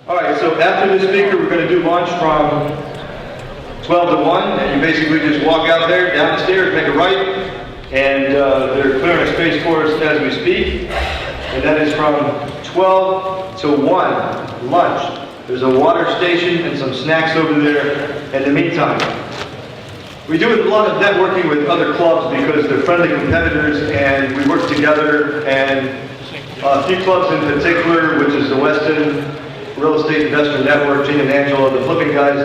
All right, so after this speaker, we're going to do lunch from 12 to 1, and you basically just walk out there, down the stairs, make a right, and they're clearing a space for us as we speak. And that is from 12 to 1, lunch. There's a water station and some snacks over there in the meantime. We do a lot of networking with other clubs because they're friendly competitors and we work together, and a few clubs in particular, which is the Weston Real Estate Investor Network, Gene and Angelo, the flipping guys.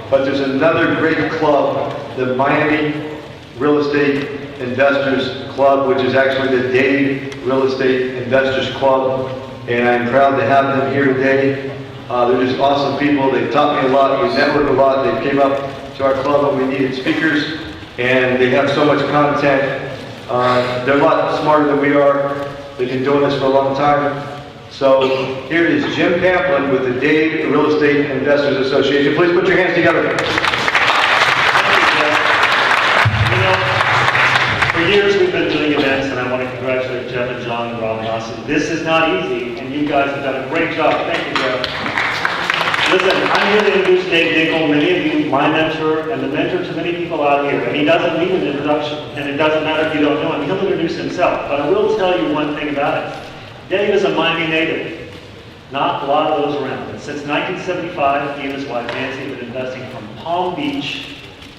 But there's another great club, the Miami Real Estate Investors Club, which is actually the Dade Real Estate Investors Club, and I'm proud to have them here today. They're just awesome people. They taught me a lot. We networked a lot. They came up to our club when we needed speakers, and they have so much content. They're a lot smarter than we are. They've been doing this for a long time. So here is Jim Pamplin with the Dade Real Estate Investors Association. Please put your hands together. You know, for years we've been doing events, and I want to congratulate Jeff and John and Rob and Austin. This is not easy, and you guys have done a great job. Thank you, Jeff. Listen, I'm here to introduce Dave Dinkel, many of you, my mentor, and the mentor to many people out here. And he doesn't need an introduction, and it doesn't matter if you don't know him. He'll introduce himself. But I will tell you one thing about it. Dave is a Miami native. Not a lot of those around. And since 1975, he and his wife Nancy have been investing from Palm Beach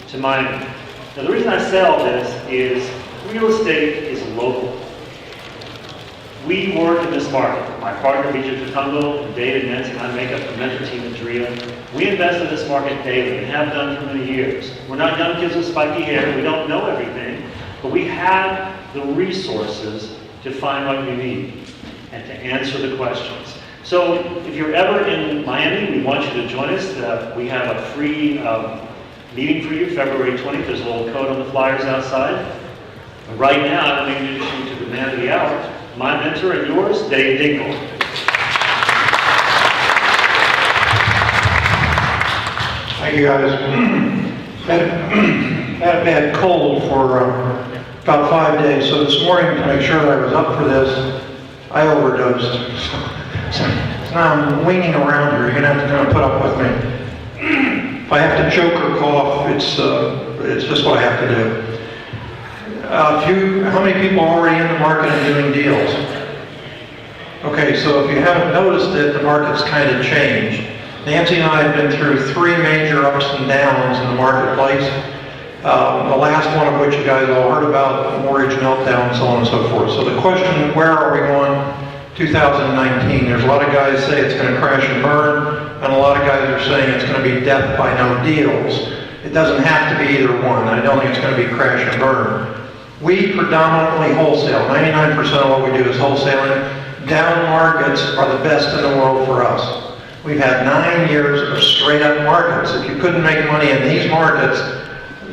to Miami. Now the reason I say all this is real estate is local. We work in this market. My partner, Vijay Tutungo, and Dave and Nancy, and I make up the mentor team at DREA. We invest in this market daily and have done for many years. We're not young kids with spiky hair. We don't know everything, but we have the resources to find what you need and to answer the questions. So if you're ever in Miami, we want you to join us. We have a free meeting for you, February 20th. There's a little code on the flyers outside. Right now, I'm going to introduce you to the man of the hour, my mentor and yours, Dave Dinkel. Thank you, guys. Had a bad cold for about 5 days, so this morning, to make sure that I was up for this, I overdosed. So now I'm winging around here. You're going to have to kind of put up with me. If I have to choke or cough, it's just what I have to do. How many people are already in the market and doing deals? Okay, so if you haven't noticed it, the market's kind of changed. Nancy and I have been through 3 major ups and downs in the marketplace. The last one of which you guys all heard about, mortgage meltdown, so on and so forth. So the question, where are we going 2019? There's a lot of guys say it's going to crash and burn, and a lot of guys are saying it's going to be death by no deals. It doesn't have to be either one. I don't think it's going to be crash and burn. We predominantly wholesale. 99% of what we do is wholesaling. Down markets are the best in the world for us. We've had 9 years of straight up markets. If you couldn't make money in these markets,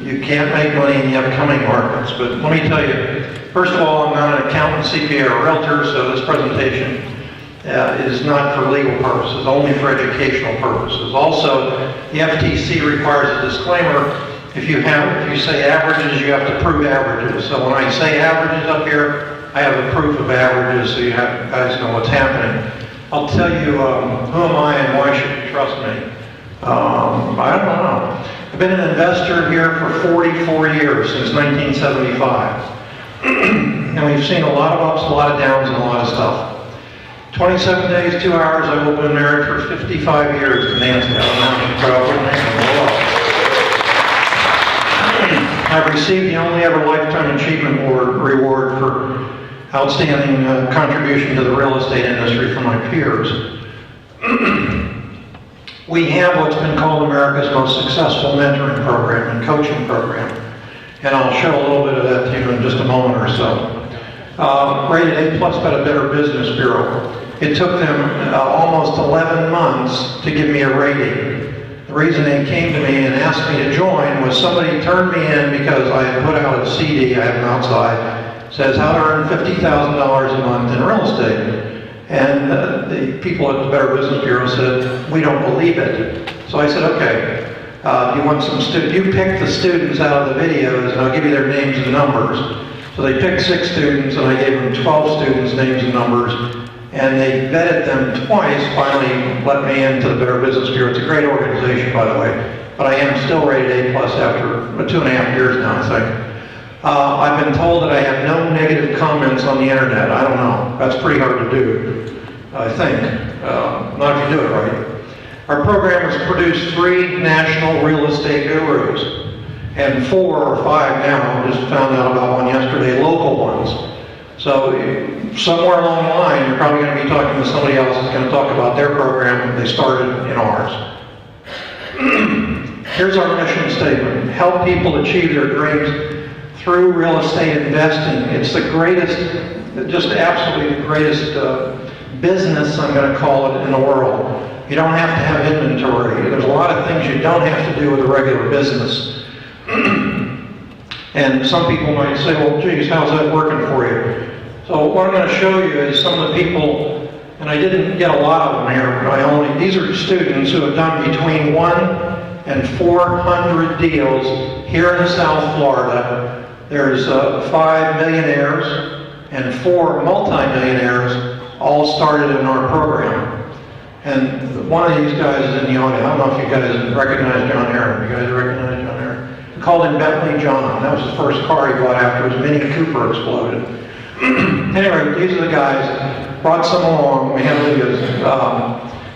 you can't make money in the upcoming markets. But let me tell you, first of all, I'm not an accountant, CPA, or realtor, so this presentation is not for legal purposes, only for educational purposes. Also, the FTC requires a disclaimer. If you say averages, you have to prove averages. So when I say averages up here, I have a proof of averages so you guys know what's happening. I'll tell you who am I and why should you trust me. I don't know. I've been an investor here for 44 years, since 1975. And we've seen a lot of ups, a lot of downs, and a lot of stuff. 27 days, 2 hours, I've been married for 55 years to Nancy. I don't know if you're proud of me. I've received the only ever Lifetime Achievement Reward for outstanding contribution to the real estate industry from my peers. We have what's been called America's most successful mentoring program and coaching program. And I'll show a little bit of that to you in just a moment or so. Rated A+ by the Better Business Bureau. It took them almost 11 months to give me a rating. The reason they came to me and asked me to join was somebody turned me in because I had put out a CD, I have them outside, says how to earn $50,000 a month in real estate. And the people at the Better Business Bureau said, we don't believe it. So I said, okay, you want some you pick the students out of the videos and I'll give you their names and numbers. So they picked 6 students and I gave them 12 students' names and numbers. and they vetted them twice, finally let me into the Better Business Bureau. It's a great organization, by the way, but I am still rated A+ after 2.5 years now, I think. I've been told that I have no negative comments on the internet. I don't know. That's pretty hard to do, I think. Not if you do it right. Our program has produced 3 national real estate gurus, and 4 or 5 now, just found out about one yesterday, local ones. So somewhere along the line, you're probably going to be talking to somebody else who's going to talk about their program that they started in ours. Here's our mission statement: help people achieve their dreams through real estate investing. It's the greatest, just absolutely the greatest business, I'm going to call it, in the world. You don't have to have inventory. There's a lot of things you don't have to do with a regular business. And some people might say, well, geez, how's that working for you? So what I'm going to show you is some of the people, and I didn't get a lot of them here. These are students who have done between 1 and 400 deals here in South Florida. There's 5 millionaires and 4 multi-millionaires all started in our program. And one of these guys is in the audience. I don't know if you guys recognize John Aaron. You guys recognize John Aaron? We called him Bentley John. That was the first car he bought after his Mini Cooper exploded. Anyway, these are the guys. Brought some along. We have videos.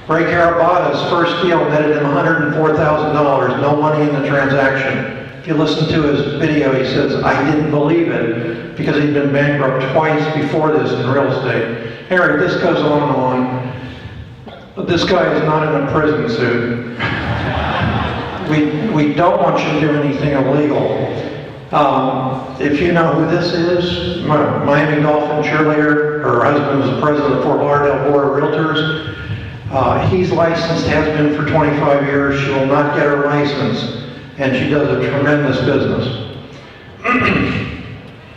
Ray Carabata's first deal netted him $104,000. No money in the transaction. If you listen to his video, he says, I didn't believe it because he'd been bankrupt twice before this in real estate. Anyway, this goes on and on. But this guy is not in a prison suit. We don't want you to do anything illegal. If you know who this is, Miami Dolphin cheerleader, her husband is the president of the Fort Lauderdale Board of Realtors. He's licensed, has been for 25 years. She will not get her license, and she does a tremendous business.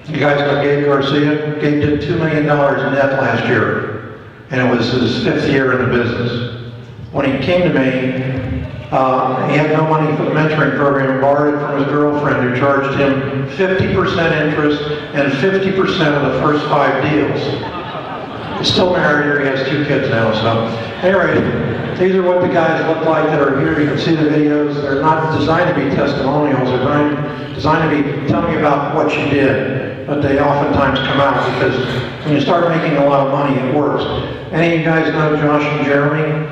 You guys know Gabe Garcia? Gabe did $2 million net last year, and it was his 5th year in the business. When he came to me, he had no money for the mentoring program, borrowed it from his girlfriend who charged him 50% interest and 50% of the first 5 deals. He's still married her, he has 2 kids now, so. Anyway, these are what the guys look like that are here. You can see the videos. They're not designed to be testimonials, they're designed to be, tell me about what you did. But they oftentimes come out because when you start making a lot of money, it works. Any of you guys know Josh and Jeremy?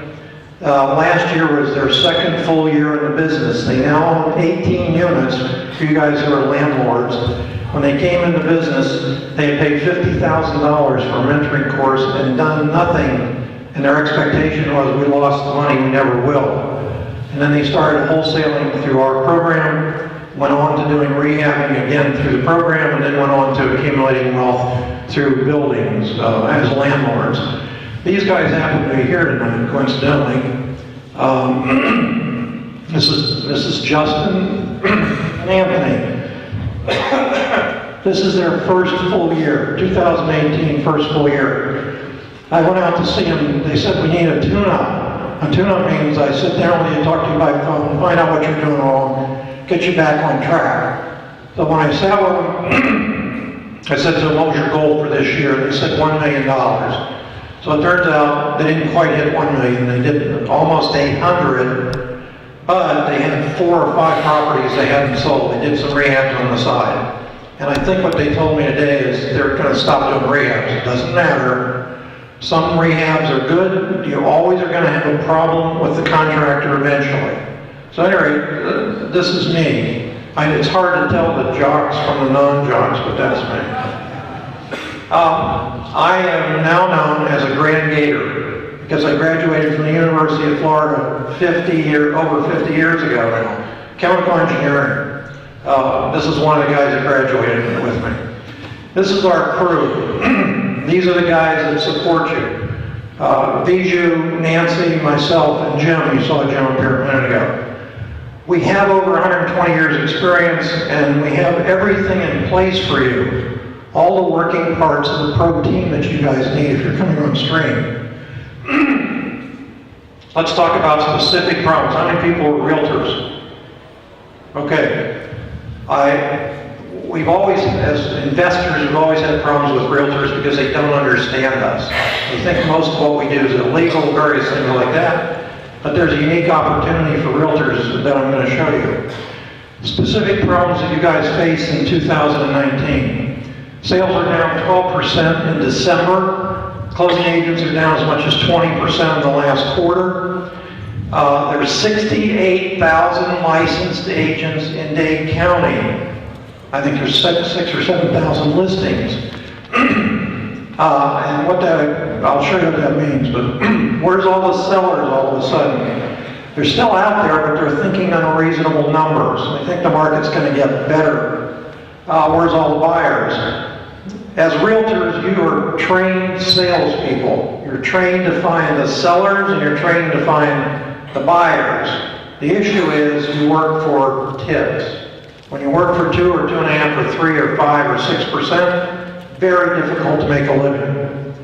Last year was their 2nd full year in the business. They now own 18 units for you guys who are landlords. When they came into business, they had paid $50,000 for a mentoring course and done nothing. And their expectation was, we lost the money, we never will. And then they started wholesaling through our program, went on to doing rehabbing again through the program, and then went on to accumulating wealth through buildings as landlords. These guys happen to be here tonight, coincidentally. This is Justin and Anthony. This is their first full year, 2018 first full year. I went out to see them. They said, we need a tune-up. A tune-up means I sit down with you, talk to you by phone, find out what you're doing wrong, get you back on track. So when I sat with them, I said to them, what was your goal for this year? They said $1 million. So it turns out they didn't quite hit 1 million. They did almost 800, but they had 4 or 5 properties they hadn't sold. They did some rehabs on the side. And I think what they told me today is they're going to stop doing rehabs. It doesn't matter. Some rehabs are good. You always are going to have a problem with the contractor eventually. So anyway, this is me. It's hard to tell the jocks from the non-jocks, but that's me. I am now known as a Grand Gator because I graduated from the University of Florida over 50 years ago now. Chemical engineering. This is one of the guys that graduated with me. This is our crew. These are the guys that support you. Viju, Nancy, myself, and Jim. You saw Jim up here a minute ago. We have over 120 years experience, and we have everything in place for you. All the working parts of the pro team that you guys need if you're coming on stream. Let's talk about specific problems. How many people are realtors? Okay. we've always, as investors, we've always had problems with realtors because they don't understand us. They think most of what we do is illegal, various things like that. But there's a unique opportunity for realtors that I'm going to show you. Specific problems that you guys face in 2019. Sales are down 12% in December. Closing agents are down as much as 20% in the last quarter. There's 68,000 licensed agents in Dade County. I think there's 6,000 or 7,000 listings. And what that, I'll show you what that means, but where's all the sellers all of a sudden? They're still out there, but they're thinking unreasonable numbers. They think the market's going to get better. Where's all the buyers? As realtors, you are trained salespeople. You're trained to find the sellers and you're trained to find the buyers. The issue is you work for tips. When you work for 2 or 2.5 or 3 or 5 or 6%, very difficult to make a living.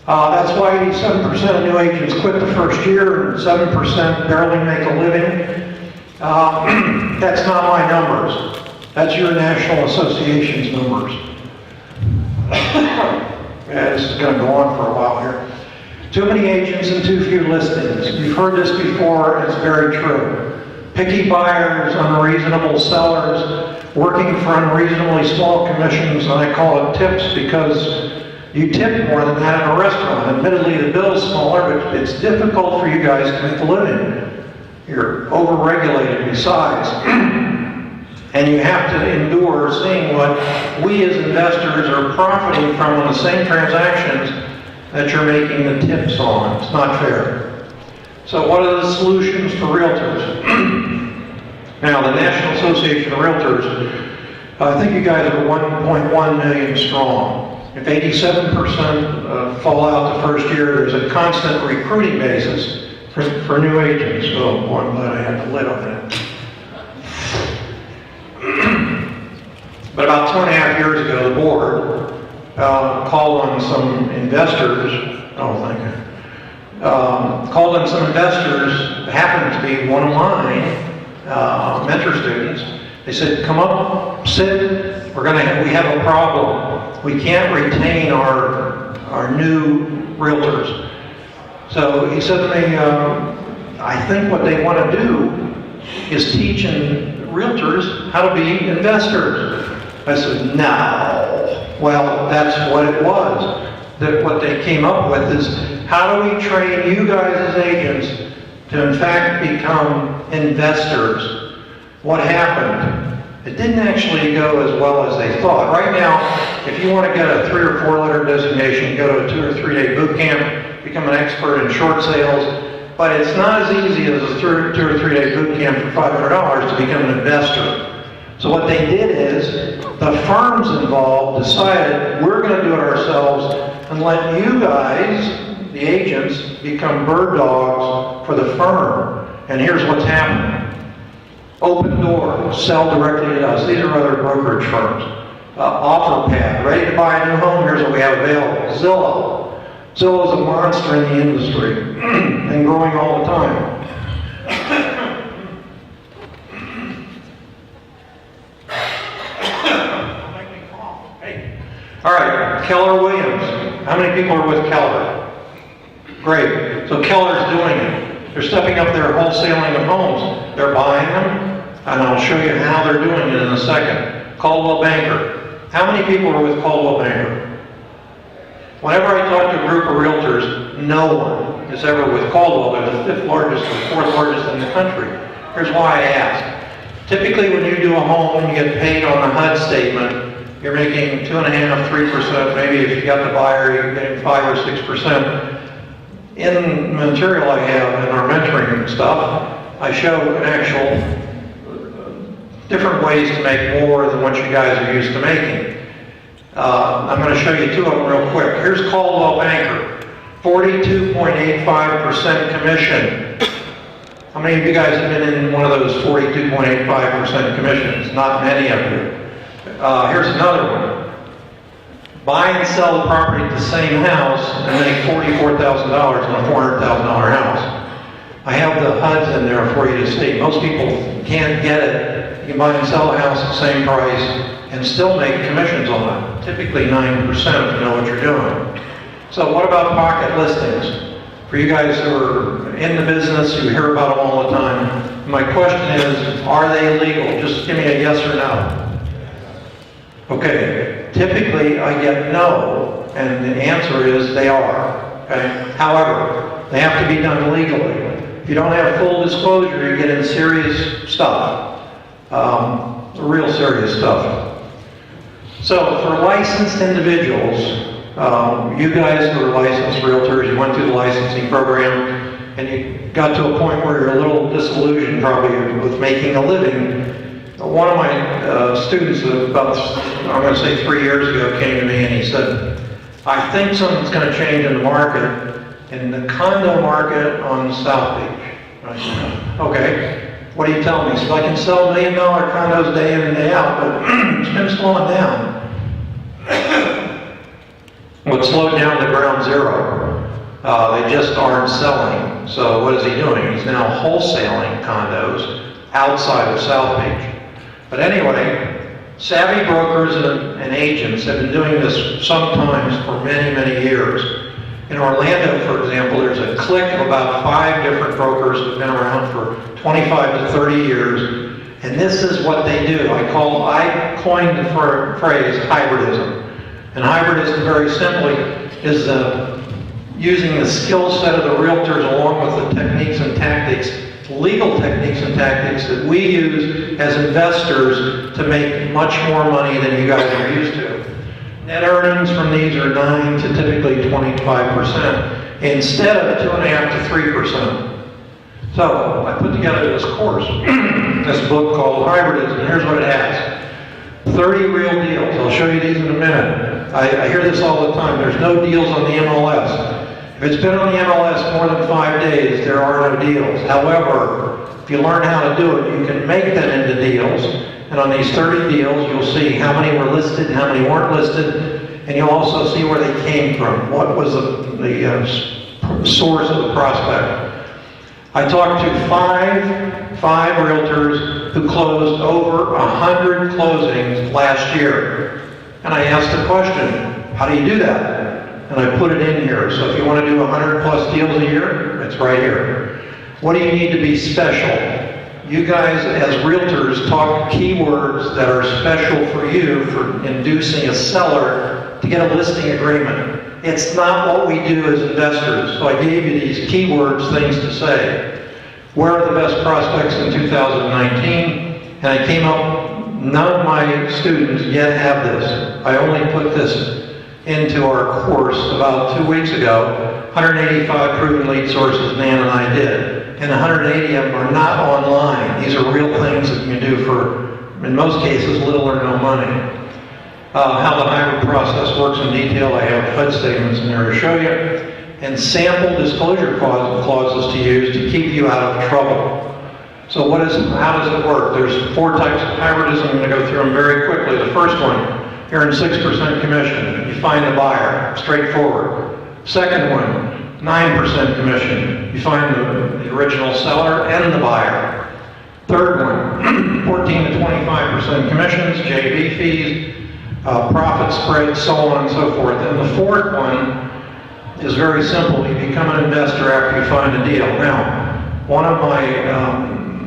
That's why 87% of new agents quit the first year and 7% barely make a living. That's not my numbers. That's your National Association's numbers. Yeah, this is going to go on for a while here. Too many agents and too few listings. You've heard this before, and it's very true. Picky buyers, unreasonable sellers, working for unreasonably small commissions, and I call it tips because you tip more than that in a restaurant. Admittedly, the bill's smaller, but it's difficult for you guys to make a living. You're overregulated besides. And you have to endure seeing what we as investors are profiting from on the same transactions that you're making the tips on. It's not fair. So what are the solutions for realtors? Now, the National Association of Realtors, I think you guys are 1.1 million strong. If 87% fall out the first year, there's a constant recruiting basis for new agents. Oh, boy, I'm glad I had the lid on that. But about 2.5 years ago, the board called on some investors, called on some investors, happened to be one of mine, mentor students. They said, come up, sit, we have a problem. We can't retain our new realtors. So he said to me, I think what they want to do is teaching realtors how to be investors. I said, no. Well, that's what it was. That what they came up with is, how do we train you guys as agents to in fact become investors? What happened? It didn't actually go as well as they thought. Right now, if you want to get a 3 or 4 letter designation, go to a 2 or 3 day boot camp, become an expert in short sales, but it's not as easy as a 2 or 3 day boot camp for $500 to become an investor. So what they did is, the firms involved decided, we're going to do it ourselves and let you guys, the agents, become bird dogs for the firm. And here's what's happening. Open Door, sell directly to us. These are other brokerage firms. OfferPad, ready to buy a new home, here's what we have available. Zillow. Zillow is a monster in the industry and growing all the time. All right, Keller Williams. How many people are with Keller? Great. So Keller's doing it. They're stepping up their wholesaling of homes. They're buying them, and I'll show you how they're doing it in a second. Coldwell Banker. How many people are with Coldwell Banker? Whenever I talk to a group of realtors, no one is ever with Coldwell. They're the 5th largest or 4th largest in the country. Here's why I ask. Typically, when you do a home and you get paid on the HUD statement, you're making 2.5%, 3%, maybe if you got the buyer, you're getting 5 or 6%. In the material I have in our mentoring stuff, I show an actual different ways to make more than what you guys are used to making. I'm going to show you 2 of them real quick. Here's Coldwell Banker, 42.85% commission. How many of you guys have been in one of those 42.85% commissions? Not many of you. Here's another one. Buy and sell the property at the same house and make $44,000 on a $400,000 house. I have the HUDs in there for you to see. Most people can't get it You can buy and sell a house at the same price and still make commissions on it, typically 9% if you know what you're doing. So what about pocket listings? For you guys who are in the business, you hear about them all the time. My question is, are they legal? Just give me a yes or no. Okay, typically I get no, and the answer is they are. Okay? However, they have to be done legally. If you don't have full disclosure, you get in serious stuff, real serious stuff. So for licensed individuals, you guys who are licensed realtors, you went through the licensing program, and you got to a point where you're a little disillusioned probably with making a living. One of my students about, I'm going to say 3 years ago, came to me and he said, I think something's going to change in the market, in the condo market on South Beach. I said, okay, what do you tell me? He said, I can sell $1 million condos day in and day out, but it's been slowing down. What slowed down to ground zero? They just aren't selling. So what is he doing? He's now wholesaling condos outside of South Beach. But anyway, savvy brokers and agents have been doing this sometimes for many, many years. In Orlando, for example, there's a clique of about 5 different brokers that have been around for 25 to 30 years. And this is what they do. I coined the phrase hybridism. And hybridism, very simply, is using the skill set of the realtors along with the techniques and tactics, legal techniques and tactics that we use as investors to make much more money than you guys are used to. Net earnings from these are 9 to typically 25% instead of 2.5 to 3%. So I put together this course, this book called Hybridism. Here's what it has. 30 real deals. I'll show you these in a minute. I hear this all the time. There's no deals on the MLS. If it's been on the MLS more than 5 days, there are no deals. However, if you learn how to do it, you can make them into deals. And on these 30 deals, you'll see how many were listed, how many weren't listed, and you'll also see where they came from. What was the source of the prospect? I talked to five realtors who closed over 100 closings last year. And I asked the question, how do you do that? And I put it in here. So if you want to do 100 plus deals a year, it's right here. What do you need to be special? You guys as realtors talk keywords that are special for you for inducing a seller to get a listing agreement. It's not what we do as investors. So I gave you these keywords, things to say. Where are the best prospects in 2019? And I came up, none of my students yet have this. I only put this into our course about 2 weeks ago. 185 proven lead sources Nan and I did. And 180 of them are not online. These are real things that you can do for, in most cases, little or no money. How the hybrid process works in detail, I have HUD statements in there to show you. And sample disclosure clauses to use to keep you out of trouble. So how does it work? There's 4 types of hybridism. I'm going to go through them very quickly. The first one, you earn 6% commission. You find the buyer, straightforward. Second one, 9% commission. You find the original seller and the buyer. Third one, 14 to 25% commissions, JV fees, profit spread, so on and so forth. And the fourth one is very simple. You become an investor after you find a deal. Now, one of my,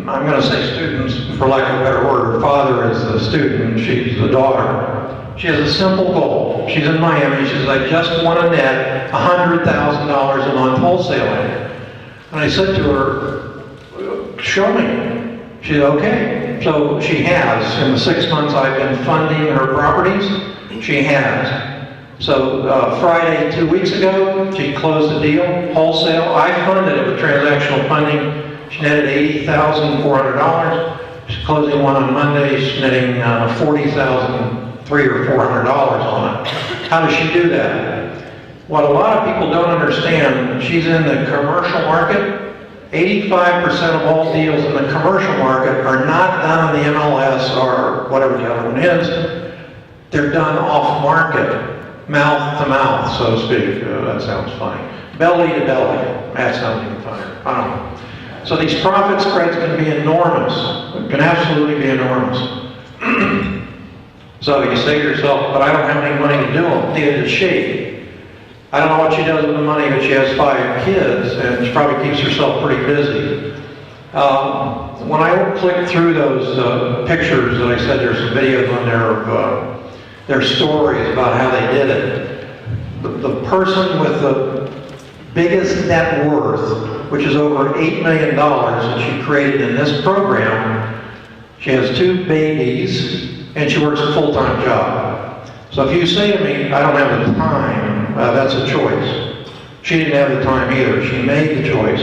I'm going to say students, for lack of a better word, her father is a student, she's the daughter. She has a simple goal. She's in Miami. She says, I just want to net $100,000 a month wholesaling. And I said to her, show me. She said, okay. So she has. In the 6 months I've been funding her properties, she has. So Friday, 2 weeks ago, she closed the deal, wholesale. I funded it with transactional funding. She netted $80,400. She's closing one on Monday. She's netting $40,300 or $400 on it. How does she do that? What a lot of people don't understand, she's in the commercial market. 85% of all deals in the commercial market are not done on the MLS or whatever the other one is. They're done off market, mouth to mouth, so to speak. That sounds funny. Belly to belly. That sounds even funnier. I don't know. So these profit spreads can be enormous, can absolutely be enormous. So you say to yourself, but I don't have any money to do them. Neither does she. I don't know what she does with the money, but she has 5 kids, and she probably keeps herself pretty busy. When I clicked through those pictures that I said there's some videos on there of their stories about how they did it, the person with the biggest net worth, which is over $8 million that she created in this program, she has 2 babies, and she works a full-time job. So if you say to me, I don't have the time, that's a choice. She didn't have the time either. She made the choice.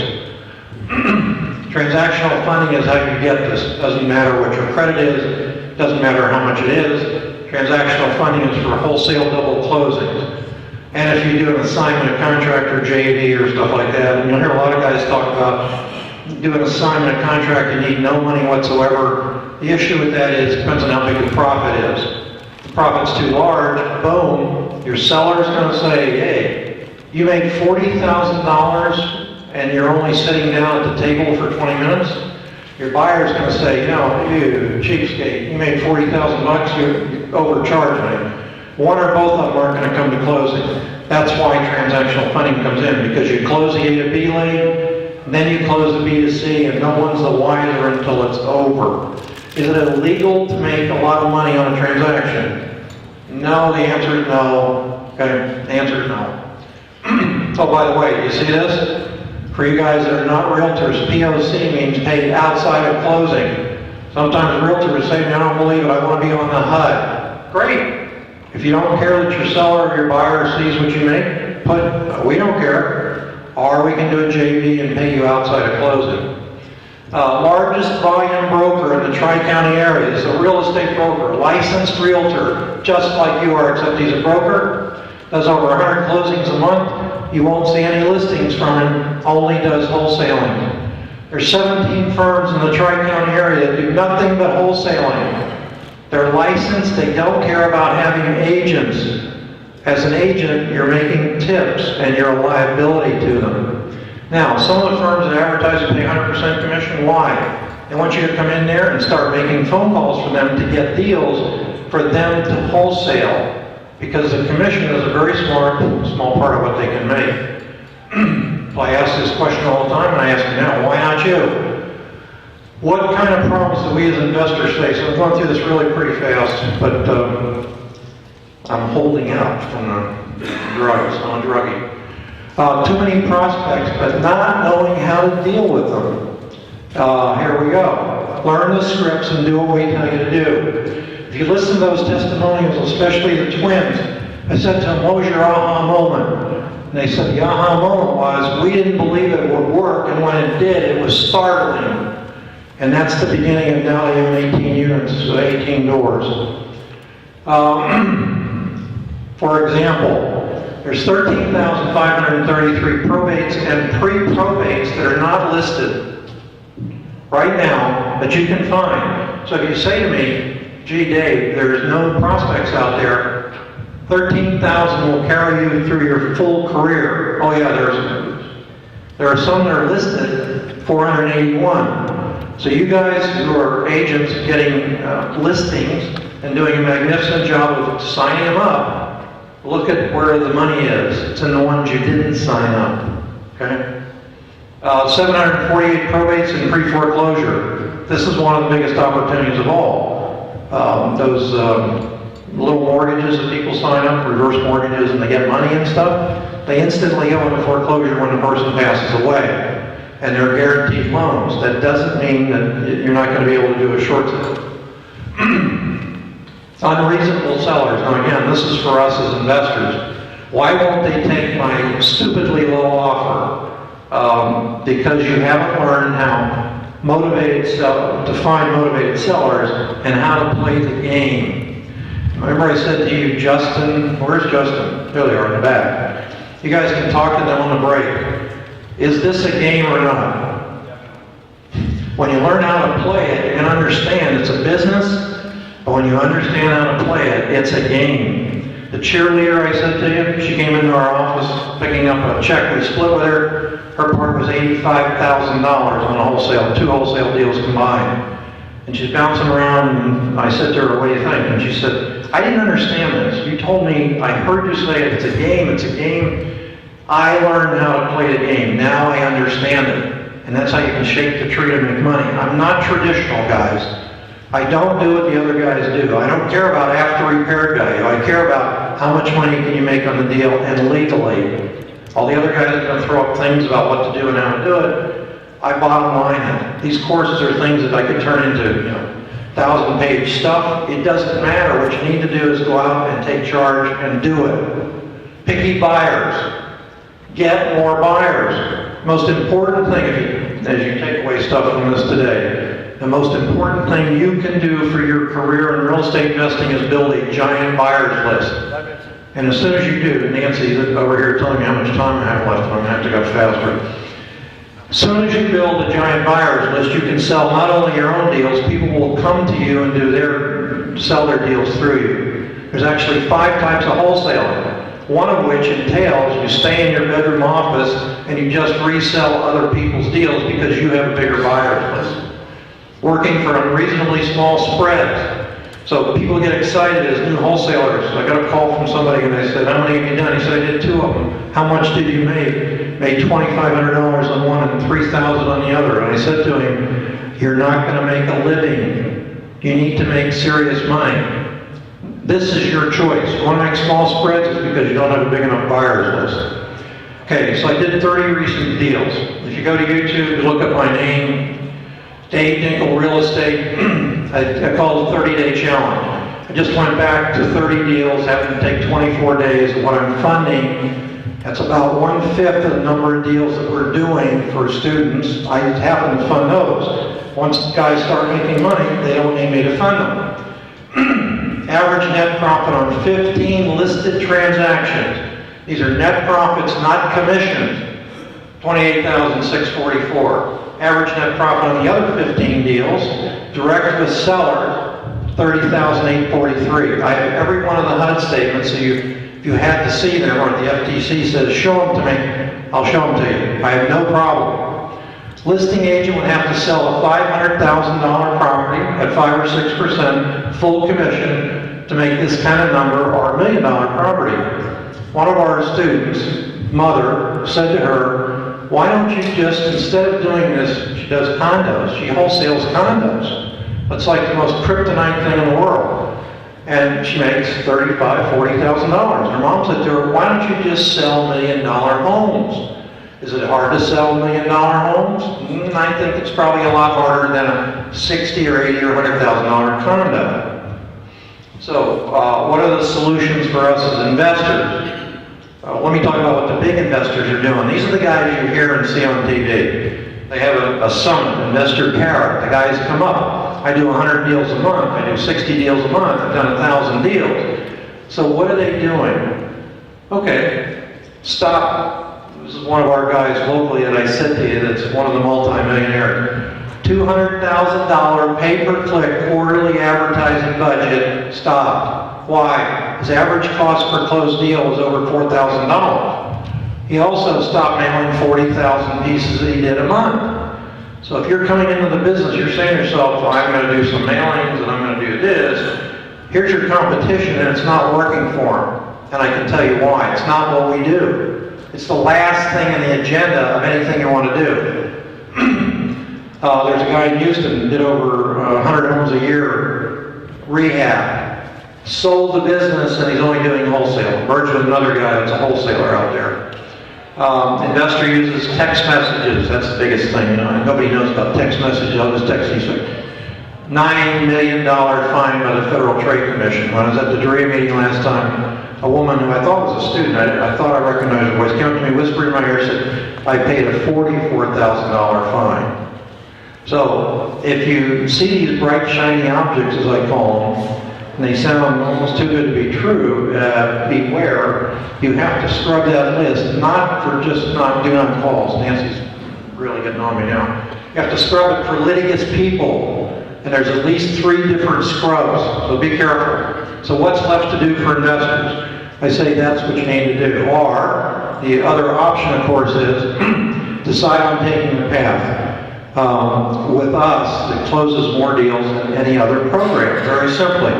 Transactional funding is how you get this. Doesn't matter what your credit is. Doesn't matter how much it is. Transactional funding is for wholesale double closings. And if you do an assignment of contract or JV or stuff like that, and you'll hear a lot of guys talk about do an assignment of contract, you need no money whatsoever. The issue with that is, depends on how big the profit is. If the profit's too large, boom, your seller's gonna say, hey, you made $40,000 and you're only sitting down at the table for 20 minutes. Your buyer's gonna say, you know, you cheapskate, you made $40,000, you overcharged me. One or both of them aren't gonna come to closing. That's why transactional funding comes in, because you close the A to B lane, then you close the B to C, and no one's the wiser until it's over. Is it illegal to make a lot of money on a transaction? No, the answer is no. Okay, the answer is no. Oh, by the way, you see this? For you guys that are not realtors, POC means paid outside of closing. Sometimes realtors say, I don't believe it, I want to be on the HUD. Great. If you don't care that your seller or your buyer sees what you make, we don't care. Or we can do a JV and pay you outside of closing. Largest volume broker in the Tri-County area is a real estate broker, licensed realtor, just like you are, except he's a broker, does over 100 closings a month. You won't see any listings from him, only does wholesaling. There's 17 firms in the Tri-County area that do nothing but wholesaling. They're licensed, they don't care about having agents. As an agent, you're making tips and you're a liability to them. Now, some of the firms that advertise and pay 100% commission, why? They want you to come in there and start making phone calls for them to get deals for them to wholesale. Because the commission is a very small part of what they can make. I ask this question all the time, and I ask you now, why not you? What kind of problems do we as investors face? I'm going through this really pretty fast, but I'm holding out from the drugs. I'm a druggie. Too many prospects, but not knowing how to deal with them. Here we go. Learn the scripts and do what we tell you to do. If you listen to those testimonials, especially the twins, I said to them, what was your aha moment? And they said the aha moment was, we didn't believe it would work, and when it did, it was startling. And that's the beginning of now they have 18 units, 18 doors. For example, there's 13,533 probates and pre-probates that are not listed right now that you can find. So if you say to me, gee Dave, there's no prospects out there, 13,000 will carry you through your full career. Oh yeah, there are some that are listed, 481. So you guys who are agents getting listings and doing a magnificent job of signing them up, look at where the money is. It's in the ones you didn't sign up. Okay? 748 probates in pre-foreclosure. This is one of the biggest opportunities of all. Those little mortgages that people sign up, reverse mortgages, and they get money and stuff, they instantly go into foreclosure when the person passes away. And they're guaranteed loans. That doesn't mean that you're not going to be able to do a short sale. Unreasonable sellers. Now again, this is for us as investors. Why won't they take my stupidly low offer? Because you haven't learned how to find motivated sellers and how to play the game. Remember I said to you, Justin, where's Justin? There they are in the back. You guys can talk to them on the break. Is this a game or not? When you learn how to play it, you can understand it's a business, but when you understand how to play it, it's a game. The cheerleader I said to you, she came into our office picking up a check we split with her. Her part was $85,000 on a wholesale, 2 wholesale deals combined. And she's bouncing around, and I said to her, what do you think? And she said, I didn't understand this. You told me, I heard you say it's a game, it's a game. I learned how to play the game. Now I understand it. And that's how you can shake the tree to make money. I'm not traditional, guys. I don't do what the other guys do. I don't care about after repair value. I care about how much money can you make on the deal and legally. All the other guys are going to throw up things about what to do and how to do it. I bottom line it. These courses are things that I could turn into, 1,000-page stuff. It doesn't matter. What you need to do is go out and take charge and do it. Picky buyers. Get more buyers. Most important thing, as you take away stuff from this today, the most important thing you can do for your career in real estate investing is build a giant buyers list. And as soon as you do, Nancy's over here telling me how much time I have left, I'm going to have to go faster. As soon as you build a giant buyers list, you can sell not only your own deals, people will come to you and sell their deals through you. There's actually 5 types of wholesaling, one of which entails you stay in your bedroom office and you just resell other people's deals because you have a bigger buyers list. Working for unreasonably small spreads. So people get excited as new wholesalers. I got a call from somebody and they said, how many have you done? He said, I did 2 of them. How much did you make? Made $2,500 on one and $3,000 on the other. And I said to him, you're not going to make a living. You need to make serious money. This is your choice. You want to make small spreads? It's because you don't have a big enough buyers list. Okay, so I did 30 recent deals. If you go to YouTube, you look up my name, Dave Dinkel Real Estate, I call it the 30-day challenge. I just went back to 30 deals, having to take 24 days. What I'm funding, that's about 1/5 of the number of deals that we're doing for students. I happen to fund those. Once guys start making money, they don't need me to fund them. Average net profit on 15 listed transactions. These are net profits, not commissions. $28,644. Average net profit on the other 15 deals, direct with seller, $30,843. I have every one of the HUD statements, so if you had to see them, or the FTC says, show them to me, I'll show them to you. I have no problem. Listing agent would have to sell a $500,000 property at 5 or 6% full commission to make this kind of number, or $1 million property. One of our students' mother said to her, why don't you just, instead of doing this, she does condos, she wholesales condos. That's like the most kryptonite thing in the world. And she makes $35,000, $40,000. Her mom said to her, why don't you just sell $1 million homes? Is it hard to sell $1 million homes? I think it's probably a lot harder than a $60,000 or $80,000 or $100,000 condo. So what are the solutions for us as investors? Let me talk about what the big investors are doing. These are the guys you hear and see on TV. They have a summit, Investor Carrot. The guys come up. I do 100 deals a month. I do 60 deals a month. I've done 1,000 deals. So what are they doing? Okay, stop. This is one of our guys locally that I said to you that's one of the multi-millionaires. $200,000 pay-per-click quarterly advertising budget stopped. Why? His average cost per closed deal was over $4,000. He also stopped mailing 40,000 pieces that he did a month. So if you're coming into the business, you're saying to yourself, well, I'm going to do some mailings and I'm going to do this. Here's your competition and it's not working for him. And I can tell you why. It's not what we do. It's the last thing in the agenda of anything you want to do. There's a guy in Houston, did over 100 homes a year, rehab. Sold the business and he's only doing wholesale. Merged with another guy that's a wholesaler out there. Investor uses text messages. That's the biggest thing. Nobody knows about text messages. I'll just text you. $9 million fine by the Federal Trade Commission. When I was at the jury meeting last time, a woman who I thought was a student, I thought I recognized her voice, came up to me, whispered in my ear, said, I paid a $44,000 fine. So if you see these bright, shiny objects, as I call them, and they sound almost too good to be true, beware. You have to scrub that list, not for just not doing on calls. Nancy's really getting on me now. You have to scrub it for litigious people, and there's at least 3 different scrubs, so be careful. So what's left to do for investors? I say that's what you need to do. Or, the other option, of course, is decide on taking the path. With us, it closes more deals than any other program, very simply.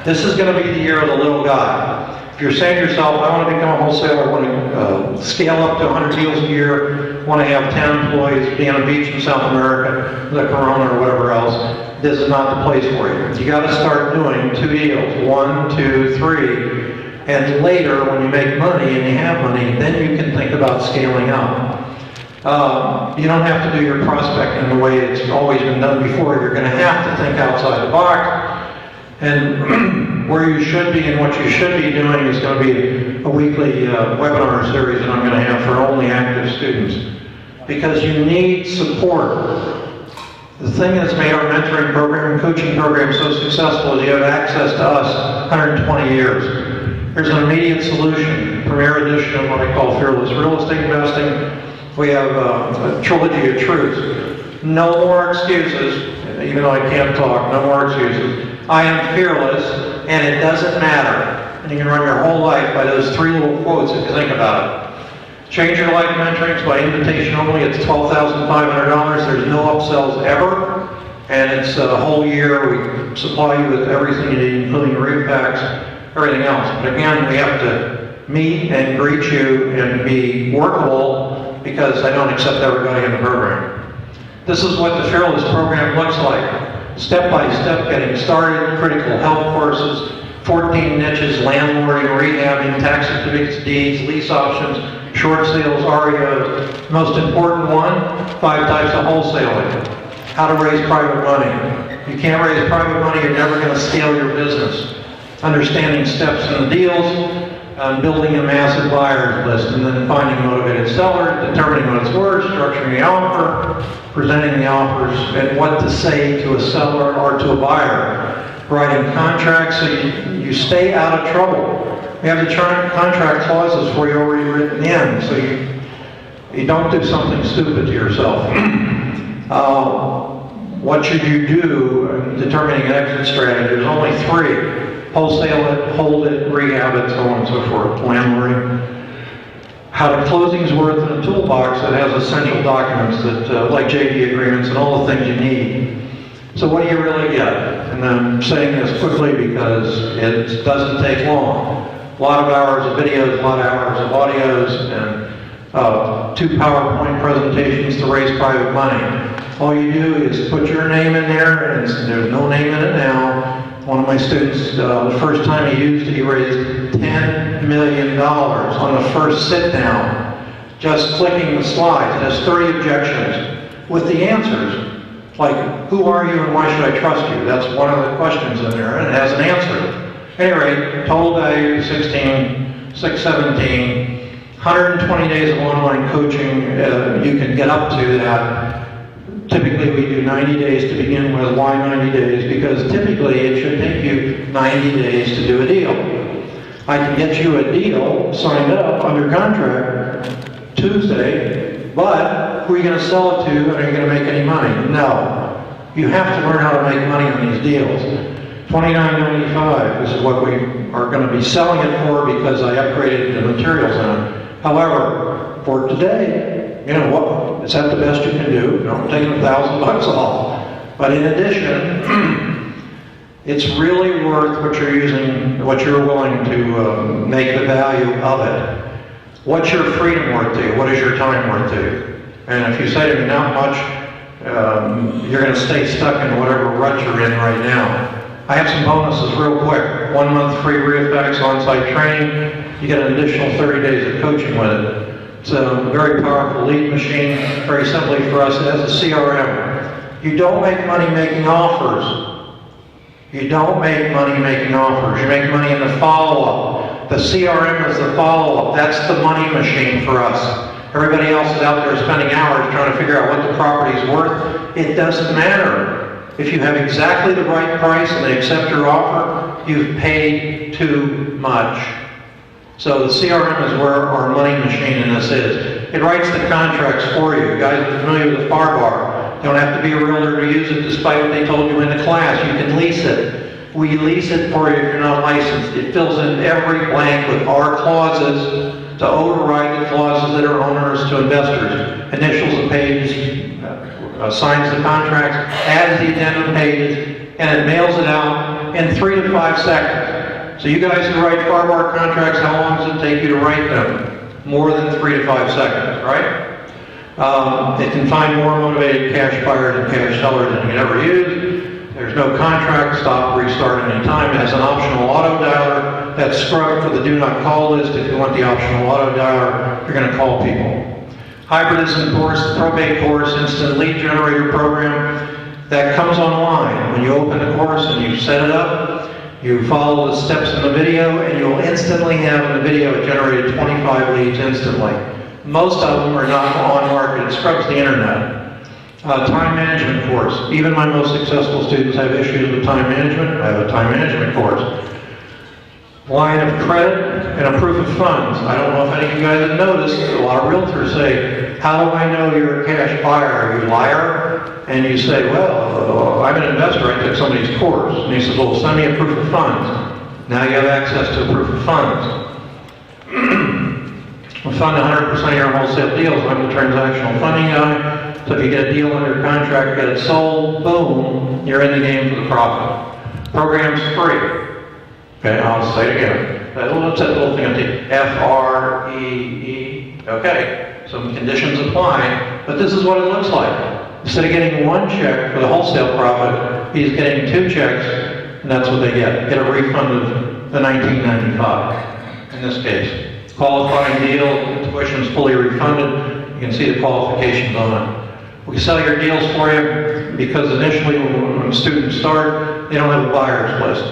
This is going to be the year of the little guy. If you're saying to yourself, I want to become a wholesaler, I want to scale up to 100 deals a year, want to have 10 employees, be on a beach in South America, the Corona or whatever else, this is not the place for you. You got to start doing 2 deals, 1, 2, 3, and later when you make money and you have money, then you can think about scaling up. You don't have to do your prospecting the way it's always been done before. You're going to have to think outside the box. And where you should be and what you should be doing is going to be a weekly webinar series that I'm going to have for only active students. Because you need support. The thing that's made our mentoring program and coaching program so successful is you have access to us 120 years. There's an immediate solution, premier edition of what I call Fearless Real Estate Investing. We have a trilogy of truths. No more excuses, even though I can't talk, no more excuses. I am fearless, and it doesn't matter. And you can run your whole life by those 3 little quotes if you think about it. Change Your Life Mentoring by invitation only. It's $12,500. There's no upsells ever. And it's a whole year. We supply you with everything you need, including roof packs, everything else. But again, we have to meet and greet you and be workable because I don't accept everybody in the program. This is what the Fearless program looks like. Step-by-step getting started, critical help courses, 14 niches, landlording, rehabbing, tax certificates, deeds, lease options, short sales, REOs. Most important one, 5 types of wholesaling. How to raise private money. You can't raise private money, you're never going to scale your business. Understanding steps in the deals, building a massive buyers list, and then finding motivated sellers, determining what it's worth, structuring the offer, presenting the offers, and what to say to a seller or to a buyer. Writing contracts so you stay out of trouble. We have the contract clauses for you already written in, so you don't do something stupid to yourself. What should you do in determining an exit strategy? There's only 3. Wholesale it, hold it, rehab it, so on and so forth, landlording. How to closings worth in a toolbox that has essential documents that, like JV agreements and all the things you need. So what do you really get? And I'm saying this quickly because it doesn't take long. A lot of hours of videos, a lot of hours of audios, and 2 PowerPoint presentations to raise private money. All you do is put your name in there, and there's no name in it now. One of my students, the first time he used it, he raised $10 million on the first sit-down, just clicking the slides. It has 30 objections with the answers, like, who are you and why should I trust you? That's one of the questions in there, and it has an answer. Anyway, total value, 617, 120 days of online coaching, you can get up to that. Typically we do 90 days to begin with. Why 90 days? Because typically it should take you 90 days to do a deal. I can get you a deal signed up under contract Tuesday, but who are you going to sell it to and are you going to make any money? No. You have to learn how to make money on these deals. $29.95, this is what we are going to be selling it for because I upgraded the materials in it. However, for today, you know what? Is that the best you can do? Don't take $1,000 off. But in addition, it's really worth what you're using, what you're willing to make the value of it. What's your freedom worth to you? What is your time worth to you? And if you say to me, not much, you're going to stay stuck in whatever rut you're in right now. I have some bonuses real quick. 1 month free REIC on-site training. You get an additional 30 days of coaching with it. It's a very powerful lead machine. Very simply for us, it has a CRM. You don't make money making offers. You don't make money making offers. You make money in the follow-up. The CRM is the follow-up. That's the money machine for us. Everybody else is out there spending hours trying to figure out what the property is worth. It doesn't matter. If you have exactly the right price and they accept your offer, you've paid too much. So the CRM is where our money machine in this is. It writes the contracts for you. You guys are familiar with the FAR bar. You don't have to be a realtor to use it despite what they told you in the class. You can lease it. We lease it for you if you're not licensed. It fills in every blank with our clauses to override the clauses that are onerous to investors. Initials the pages, signs the contracts, adds the addendum pages, and it mails it out in 3 to 5 seconds. So you guys who write car contracts, how long does it take you to write them? More than 3 to 5 seconds, right? It can find more motivated cash buyers and cash sellers than you can ever use. There's no contract, stop, restart anytime. It has an optional auto dialer that's scrubbed for the do not call list. If you want the optional auto dialer, you're going to call people. Hybridism course, probate course, instant lead generator program, that comes online. When you open the course and you set it up, you follow the steps in the video, and you'll instantly have in the video generated 25 leads instantly. Most of them are not on market. It scrubs the internet. Time management course. Even my most successful students have issues with time management. I have a time management course. Line of credit and a proof of funds. I don't know if any of you guys have noticed, a lot of realtors say, how do I know you're a cash buyer? Are you a liar? And you say, well, I'm an investor. I took somebody's course. And he says, well, send me a proof of funds. Now you have access to a proof of funds. We fund 100% of your wholesale deals. I'm the transactional funding guy. So if you get a deal under contract, get it sold, boom, you're in the game for the profit. Program's free. Okay, I'll say it again. Let's set the little thing on the SFREIC. Okay, some conditions apply, but this is what it looks like. Instead of getting one check for the wholesale profit, he's getting 2 checks, and that's what they get. Get a refund of the $19.95 in this case. Qualifying deal, tuition is fully refunded. You can see the qualifications on it. We sell your deals for you because initially when students start, they don't have a buyer's list.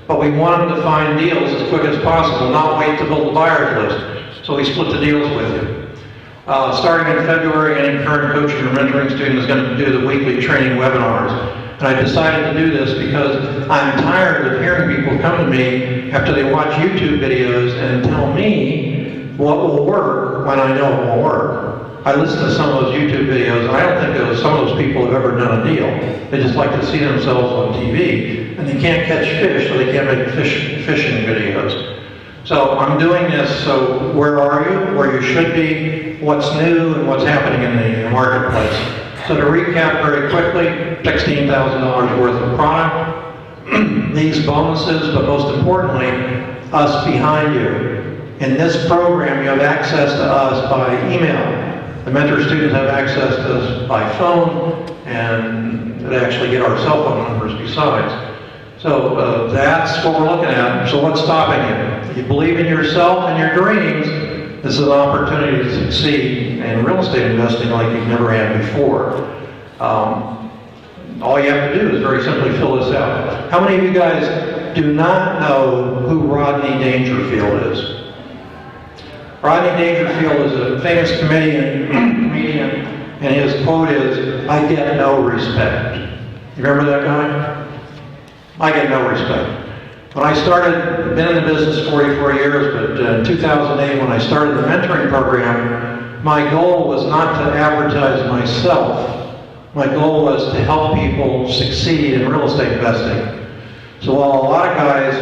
But we want them to find deals as quick as possible, not wait to build a buyer's list. So we split the deals with you. Starting in February, any current coaching or mentoring student is going to do the weekly training webinars. And I decided to do this because I'm tired of hearing people come to me after they watch YouTube videos and tell me what will work when I know it will work. I listen to some of those YouTube videos, and I don't think that some of those people have ever done a deal. They just like to see themselves on TV, and they can't catch fish, so they can't make fishing videos. So I'm doing this, so where are you? Where you should be, what's new, and what's happening in the marketplace. So to recap very quickly, $16,000 worth of product, these bonuses, but most importantly, us behind you. In this program, you have access to us by email. The mentor students have access to us by phone, and they actually get our cell phone numbers besides. So that's what we're looking at. So what's stopping you? If you believe in yourself and your dreams, this is an opportunity to succeed in real estate investing like you've never had before. All you have to do is very simply fill this out. How many of you guys do not know who Rodney Dangerfield is? Rodney Dangerfield is a famous comedian, and his quote is, "I get no respect." You remember that guy? I get no respect. When I started, been in the business 44 years, but in 2008 when I started the mentoring program, my goal was not to advertise myself. My goal was to help people succeed in real estate investing. So while a lot of guys,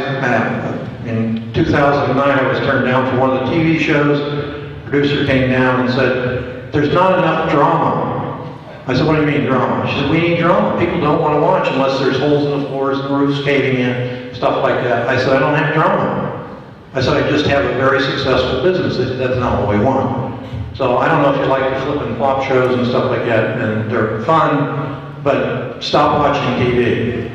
in 2009 I was turned down for one of the TV shows, the producer came down and said, "There's not enough drama." I said, "What do you mean drama?" She said, "We need drama. People don't want to watch unless there's holes in the floors and the roof's caving in, stuff like that." I said, "I don't have drama." I said, "I just have a very successful business." They said, "That's not what we want." So I don't know if you like the flip and flop shows and stuff like that, and they're fun, but stop watching TV.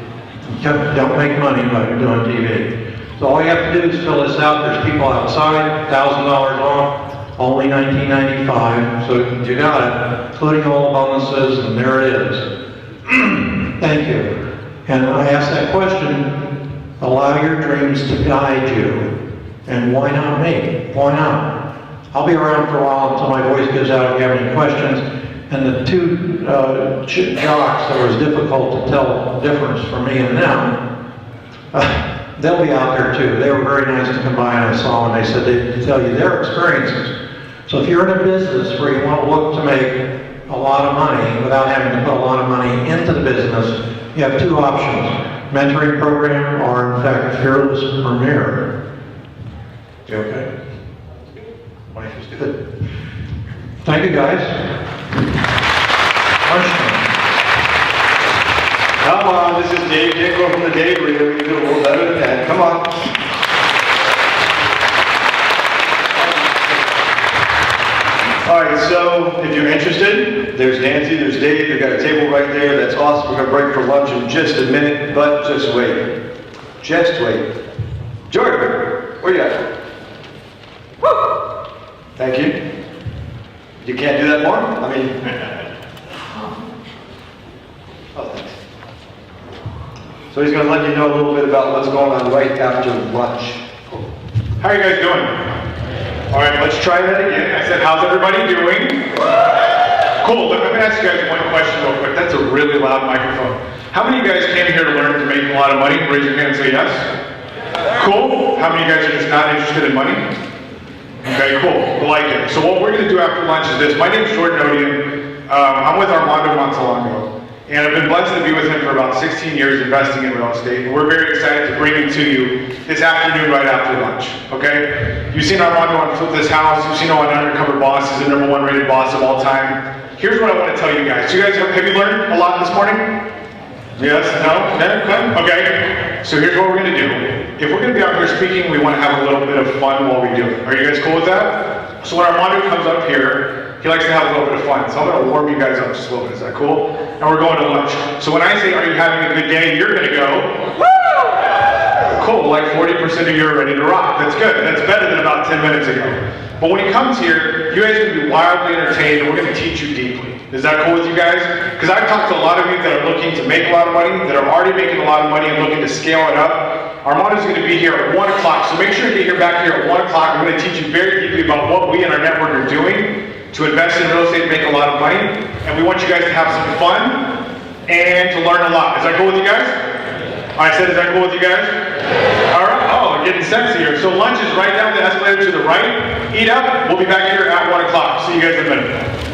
Don't make money by doing TV. So all you have to do is fill this out. There's people outside, $1,000 off, only $19.95, so you got it, including all the bonuses, and there it is. Thank you. And I asked that question, allow your dreams to guide you. And why not me? Why not? I'll be around for a while until my voice gives out if you have any questions. And the 2 jocks that was difficult to tell the difference for me and them, they'll be out there too. They were very nice to come by, and I saw them, and they said they'd tell you their experiences. So if you're in a business where you want to look to make a lot of money without having to put a lot of money into the business, business, you have two options, mentoring program or in fact fearless premier. You okay? Life is good. Thank you guys. Lunchtime. Come on, this is Dave Dinkel from the Dave Reader. We can do a little better than that. Come on. All right, so if you're interested, there's Nancy, there's Dave. They've got a table right there. That's awesome. We're going to break for lunch in just a minute, but just wait. Just wait. Jordan, where you at? Woo! Thank you. You can't do that more? I mean... Oh, thanks. So he's going to let you know a little bit about what's going on right after lunch. How are you guys doing? All right, let's try that again. I said, how's everybody doing? Cool, let me ask you guys one question real quick. That's a really loud microphone. How many of you guys came here to learn to make a lot of money? Raise your hand and say yes. Cool. How many of you guys are just not interested in money? Okay, cool. I like it. So what we're going to do after lunch is this. My name is Jordan Odian. I'm with Armando Montelongo. And I've been blessed to be with him for about 16 years investing in real estate. And we're very excited to bring him to you this afternoon right after lunch, okay? You've seen Armando on Flip This House. You've seen him on Undercover Boss. He's the #1 rated boss of all time. Here's what I want to tell you guys. You guys, have you learned a lot this morning? Yes? No? Okay. So here's what we're going to do. If we're going to be out here speaking, we want to have a little bit of fun while we do it. Are you guys cool with that? So when Armando comes up here, he likes to have a little bit of fun. So I'm going to warm you guys up just a little bit. Is that cool? And we're going to lunch. So when I say, are you having a good day? You're going to go, woo! Cool, like 40% of you are ready to rock. That's good. That's better than about 10 minutes ago. But when he comes here, you guys are going to be wildly entertained, and we're going to teach you deeply. Is that cool with you guys? Because I've talked to a lot of you that are looking to make a lot of money, that are already making a lot of money and looking to scale it up. Armando's going to be here at 1 o'clock, so make sure to get here back here at 1 o'clock. We're going to teach you very deeply about what we and our network are doing to invest in real estate and make a lot of money. And we want you guys to have some fun and to learn a lot. Is that cool with you guys? I said, is that cool with you guys? All right. Oh, getting sexier. So lunch is right down the escalator to the right. Eat up. We'll be back here at 1 o'clock. See you guys in a minute.